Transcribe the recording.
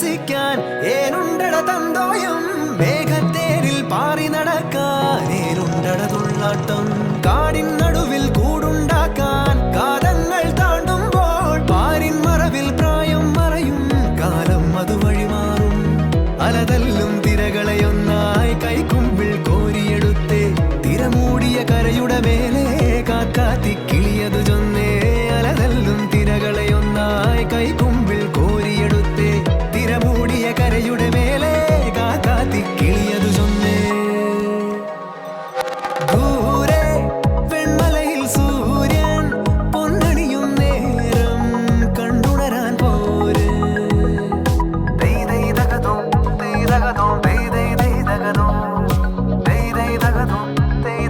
രസിക്കാൻ ഏനുണ്ടട തന്തോയം മേഘത്തേരിൽ പാറി നടക്കാൻ ഏനുണ്ടട തുള്ളാട്ടം കാടിൻ നടുവിൽ കൂടുണ്ടാക്കാൻ കാലങ്ങൾ താണ്ടുമ്പോൾ പാരിൻ മറവിൽ പ്രായം മറയും കാലം അതുവഴി മാറും അലതല്ലും തിരകളെയൊന്നായി കൈക്കുമ്പിൾ കോരിയെടുത്തേ തിരമൂടിയ കരയുടെ മേലെ കാക്കാത്തി കിളിയതു ചൊന്നേ അലതല്ലും തിരകളെയൊന്നായി കൈക്കുമ്പിൾ കോരിയെടുത്തേ തിരമൂടിയ കരയുടെ മേലെ കാക്കാത്തി കിളിയതു ചൊന്നേ ദൂരെ വെൺമലയിൽ സൂര്യൻ പൊന്നണിയും നേരം കണ്ടുണരാൻ പോര് Dei